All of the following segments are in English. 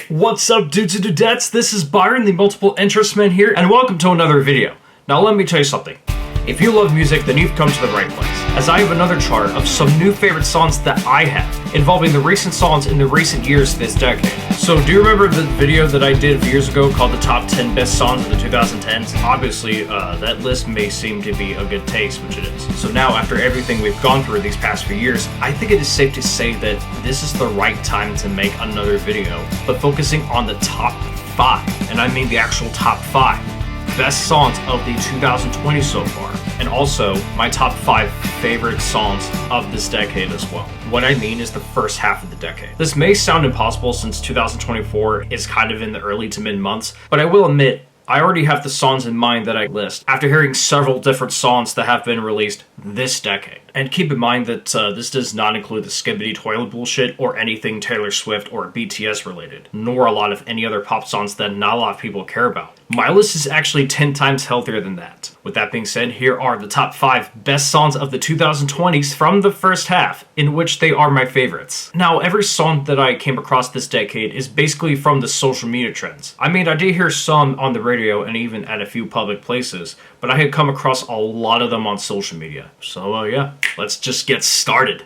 What's up, dudes and dudettes? This is Byron, the multiple interest man here, and welcome to another video. Now let me tell you something. If you love music, then you've come to the right place, as I have another chart of some new favorite songs that I have, involving the recent songs in the recent years this decade. So do you remember the video that I did a few years ago called the top 10 best songs of the 2010s? Obviously, that list may seem to be a good taste, which it is. So now, after everything we've gone through these past few years, I think it is safe to say that this is the right time to make another video, but focusing on the top 5, and I mean the actual top 5 best songs of the 2020 so far, and also my top 5 favorite songs of this decade as well. What I mean is the first half of the decade. This may sound impossible since 2024 is kind of in the early to mid months, but I will admit I already have the songs in mind that I list after hearing several different songs that have been released this decade. And keep in mind that this does not include the skibbity toilet bullshit or anything Taylor Swift or BTS related, nor a lot of any other pop songs that not a lot of people care about. My list is actually 10 times healthier than that. With that being said, here are the top 5 best songs of the 2020s from the first half, in which they are my favorites. Now, every song that I came across this decade is basically from the social media trends. I mean, I did hear some on the radio and even at a few public places, but I had come across a lot of them on social media. So yeah, let's just get started.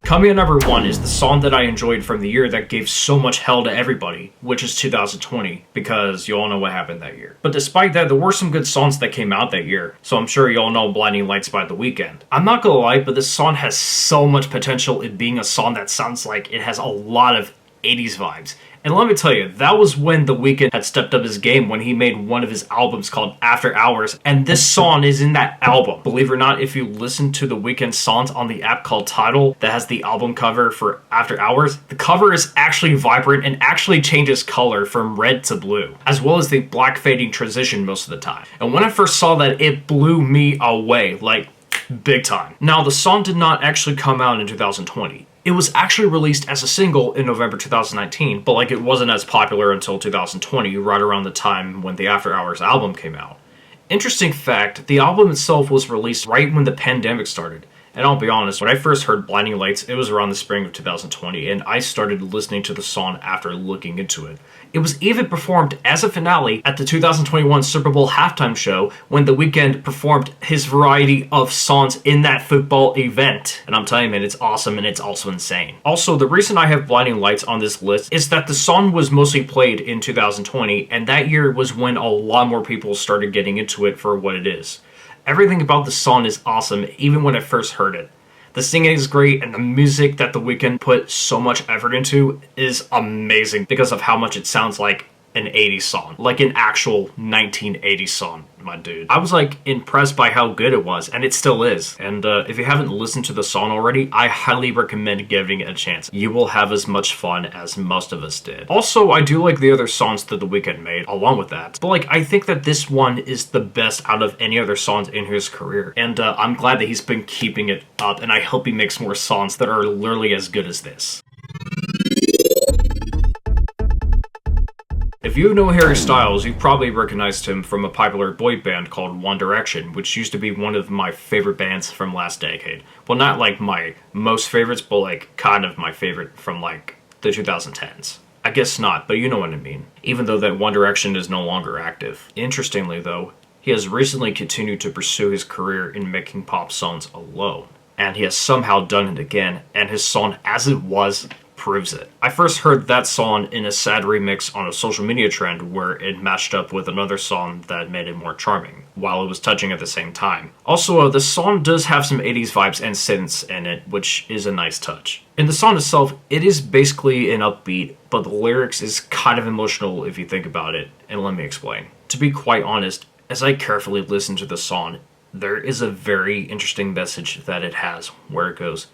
Coming at number 1 is the song that I enjoyed from the year that gave so much hell to everybody, which is 2020, because you all know what happened that year. But despite that, there were some good songs that came out that year, so I'm sure you all know Blinding Lights by The Weeknd. I'm not gonna lie, but this song has so much potential in being a song that sounds like it has a lot of 80s vibes. And let me tell you, that was when The Weeknd had stepped up his game when he made one of his albums called After Hours, and this song is in that album. Believe it or not, if you listen to The Weeknd songs on the app called Tidal that has the album cover for After Hours, the cover is actually vibrant and actually changes color from red to blue, as well as the black fading transition most of the time. And when I first saw that, it blew me away, like big time. Now, the song did not actually come out in 2020. It was actually released as a single in November 2019, but it wasn't as popular until 2020, right around the time when the After Hours album came out. Interesting fact, the album itself was released right when the pandemic started. And I'll be honest, when I first heard Blinding Lights, it was around the spring of 2020, and I started listening to the song after looking into it. It was even performed as a finale at the 2021 Super Bowl halftime show when The Weeknd performed his variety of songs in that football event. And I'm telling you, man, it's awesome and it's also insane. Also, the reason I have Blinding Lights on this list is that the song was mostly played in 2020, and that year was when a lot more people started getting into it for what it is. Everything about the song is awesome, even when I first heard it. The singing is great, and the music that The Weeknd put so much effort into is amazing because of how much it sounds like an 80s song. Like an actual 1980s song, my dude. I was impressed by how good it was, and it still is. And if you haven't listened to the song already, I highly recommend giving it a chance. You will have as much fun as most of us did. Also, I do like the other songs that The Weeknd made along with that. But I think that this one is the best out of any other songs in his career. And I'm glad that he's been keeping it up, and I hope he makes more songs that are literally as good as this. If you know Harry Styles, you've probably recognized him from a popular boy band called One Direction, which used to be one of my favorite bands from last decade. Well, not my most favorites, but kind of my favorite from the 2010s. I guess not, but you know what I mean. Even though that One Direction is no longer active. Interestingly though, he has recently continued to pursue his career in making pop songs alone. And he has somehow done it again, and his song As It Was proves it. I first heard that song in a sad remix on a social media trend where it matched up with another song that made it more charming, while it was touching at the same time. Also, the song does have some 80s vibes and synths in it, which is a nice touch. In the song itself, it is basically an upbeat, but the lyrics is kind of emotional if you think about it, and let me explain. To be quite honest, as I carefully listen to the song, there is a very interesting message that it has, where it goes,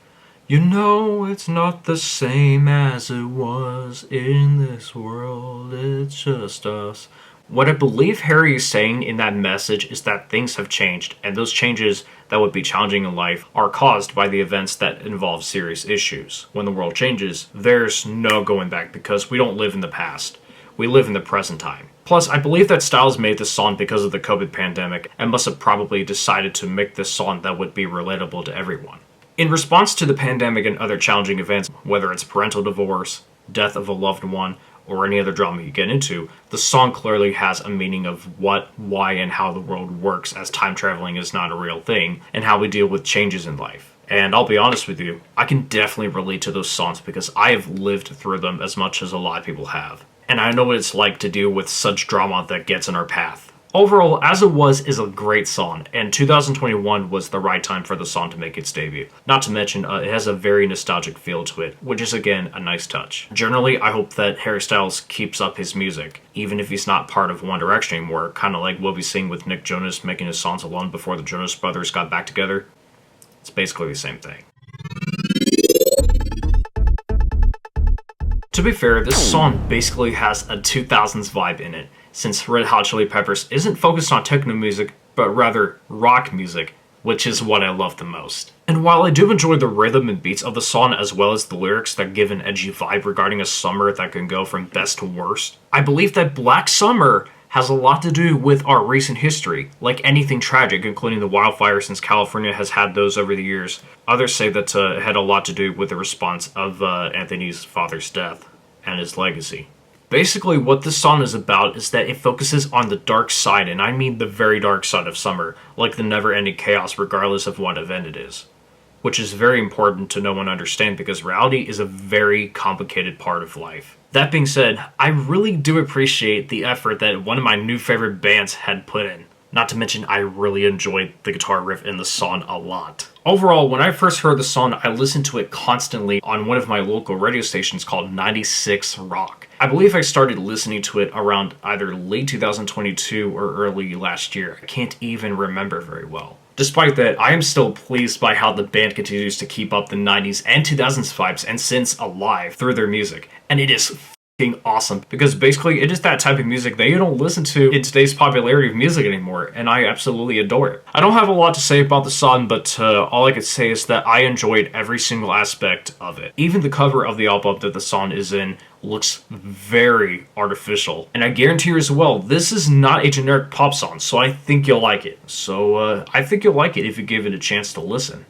"You know it's not the same as it was in this world, it's just us." What I believe Harry is saying in that message is that things have changed, and those changes that would be challenging in life are caused by the events that involve serious issues. When the world changes, there's no going back because we don't live in the past. We live in the present time. Plus, I believe that Styles made this song because of the COVID pandemic and must have probably decided to make this song that would be relatable to everyone. In response to the pandemic and other challenging events, whether it's parental divorce, death of a loved one, or any other drama you get into, the song clearly has a meaning of what, why, and how the world works as time traveling is not a real thing, and how we deal with changes in life. And I'll be honest with you, I can definitely relate to those songs because I have lived through them as much as a lot of people have. And I know what it's like to deal with such drama that gets in our path. Overall, As It Was is a great song, and 2021 was the right time for the song to make its debut. Not to mention, it has a very nostalgic feel to it, which is again a nice touch. Generally, I hope that Harry Styles keeps up his music, even if he's not part of One Direction anymore, kind of like what we've seen with Nick Jonas making his songs alone before the Jonas Brothers got back together. It's basically the same thing. To be fair, this song basically has a 2000s vibe in it, since Red Hot Chili Peppers isn't focused on techno music, but rather rock music, which is what I love the most. And while I do enjoy the rhythm and beats of the song as well as the lyrics that give an edgy vibe regarding a summer that can go from best to worst, I believe that Black Summer has a lot to do with our recent history, like anything tragic, including the wildfires since California has had those over the years. Others say that it had a lot to do with the response of Anthony's father's death and his legacy. Basically, what this song is about is that it focuses on the dark side, and I mean the very dark side of summer, like the never-ending chaos regardless of what event it is. Which is very important to know and understand because reality is a very complicated part of life. That being said, I really do appreciate the effort that one of my new favorite bands had put in. Not to mention, I really enjoyed the guitar riff in the song a lot. Overall, when I first heard the song, I listened to it constantly on one of my local radio stations called 96 Rock. I believe I started listening to it around either late 2022 or early last year. I can't even remember very well. Despite that, I am still pleased by how the band continues to keep up the 90s and 2000s vibes and synths alive through their music. And it is awesome because basically it is that type of music that you don't listen to in today's popularity of music anymore, and I absolutely adore it. I don't have a lot to say about the song, but all I could say is that I enjoyed every single aspect of it. Even the cover of the album that the song is in looks very artificial, and I guarantee you as well, this is not a generic pop song, so I think you'll like it. I think you'll like it if you give it a chance to listen.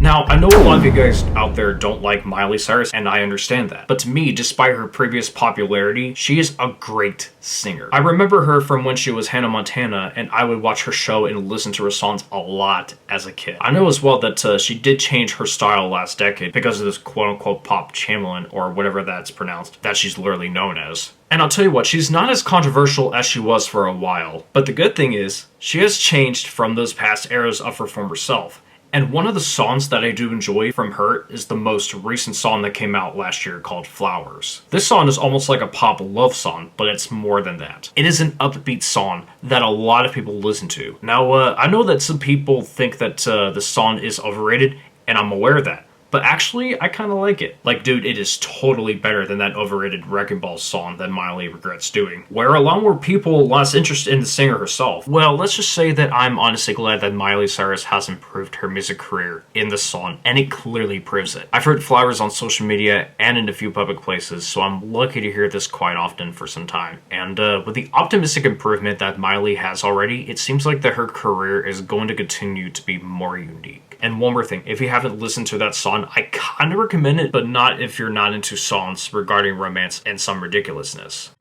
Now, I know a lot of you guys out there don't like Miley Cyrus, and I understand that. But to me, despite her previous popularity, she is a great singer. I remember her from when she was Hannah Montana, and I would watch her show and listen to her songs a lot as a kid. I know as well that she did change her style last decade because of this quote-unquote pop chameleon, or whatever that's pronounced, that she's literally known as. And I'll tell you what, she's not as controversial as she was for a while. But the good thing is, she has changed from those past eras of her former self. And one of the songs that I do enjoy from her is the most recent song that came out last year called Flowers. This song is almost like a pop love song, but it's more than that. It is an upbeat song that a lot of people listen to. Now, I know that some people think that the song is overrated, and I'm aware of that. But actually, I kind of like it. Like, dude, it is totally better than that overrated Wrecking Ball song that Miley regrets doing, where a lot more people lost interest in the singer herself. Well, let's just say that I'm honestly glad that Miley Cyrus has improved her music career in the song, and it clearly proves it. I've heard Flowers on social media and in a few public places, so I'm lucky to hear this quite often for some time. And with the optimistic improvement that Miley has already, it seems like that her career is going to continue to be more unique. And one more thing, if you haven't listened to that song, I kind of recommend it, but not if you're not into songs regarding romance and some ridiculousness.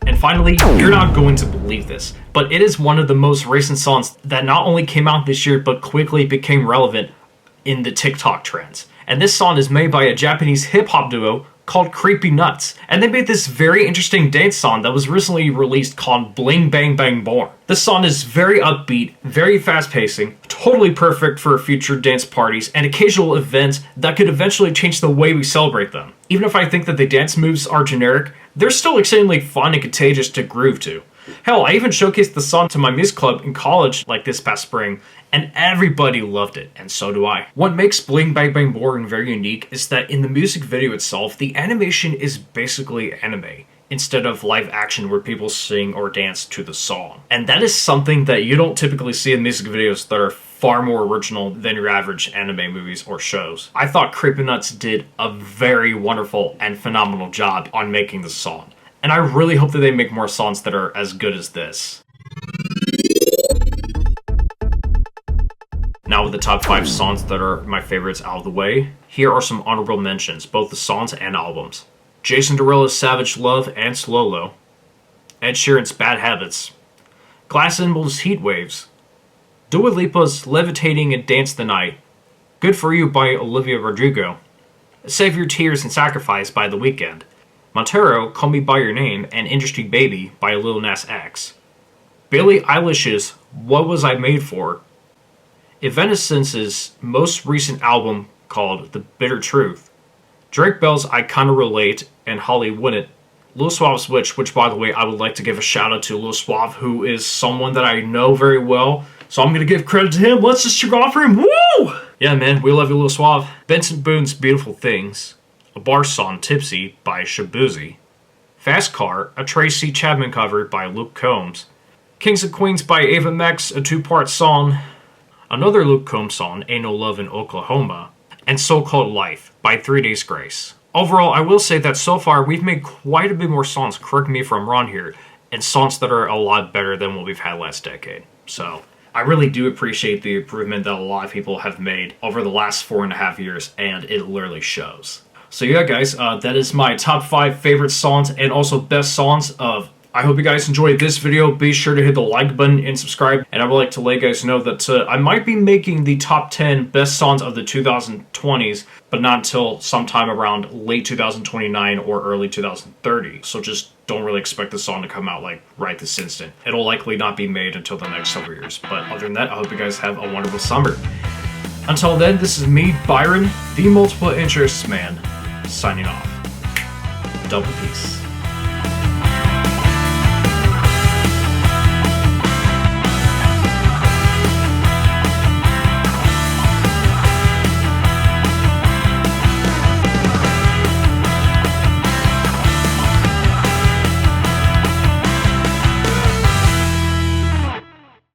And finally, you're not going to believe this, but it is one of the most recent songs that not only came out this year, but quickly became relevant in the TikTok trends. And this song is made by a Japanese hip-hop duo called Creepy Nuts, and they made this very interesting dance song that was recently released called Bling Bang Bang Born. This song is very upbeat, very fast-pacing, totally perfect for future dance parties and occasional events that could eventually change the way we celebrate them. Even if I think that the dance moves are generic, they're still extremely fun and contagious to groove to. Hell, I even showcased the song to my music club in college like this past spring, and everybody loved it, and so do I. What makes Bling Bang Bang Born very unique is that in the music video itself, the animation is basically anime, instead of live action where people sing or dance to the song. And that is something that you don't typically see in music videos that are far more original than your average anime movies or shows. I thought Creepy Nuts did a very wonderful and phenomenal job on making the song. And I really hope that they make more songs that are as good as this. Now with the top 5 songs that are my favorites out of the way, here are some honorable mentions, both the songs and albums. Jason Derulo's Savage Love and Slowlo, Ed Sheeran's Bad Habits, Glass Animals' Heat Waves, Dua Lipa's Levitating and Dance the Night, Good For You by Olivia Rodrigo, Save Your Tears and Sacrifice by The Weeknd, Montero, Call Me By Your Name, and Industry Baby by Lil Nas X, Billie Eilish's What Was I Made For, Evanescence's most recent album called The Bitter Truth, Drake Bell's I Kinda Relate and Holly Wouldn't, Lil Suave's which by the way, I would like to give a shout out to Lil Suave, who is someone that I know very well, so I'm gonna give credit to him. Let's just check off for him. Woo! Yeah, man, we love you, Lil Suave. Benson Boone's Beautiful Things, a bar song, Tipsy by Shabuzi, Fast Car, a Tracy Chapman cover by Luke Combs, Kings and Queens by Ava Max, a 2-part song, another Luke Combs song, Ain't No Love in Oklahoma, and So-Called Life by 3 Days Grace. Overall, I will say that so far we've made quite a bit more songs, correct me if I'm wrong here, and songs that are a lot better than what we've had last decade. So, I really do appreciate the improvement that a lot of people have made over the last 4.5 years, and it literally shows. So yeah, guys, that is my top 5 favorite songs and also best songs of. I hope you guys enjoyed this video. Be sure to hit the like button and subscribe. And I would like to let you guys know that I might be making the top 10 best songs of the 2020s, but not until sometime around late 2029 or early 2030. So just don't really expect the song to come out like right this instant. It'll likely not be made until the next several years. But other than that, I hope you guys have a wonderful summer. Until then, this is me, Byron, the Multiple Interests Man, signing off. Double peace.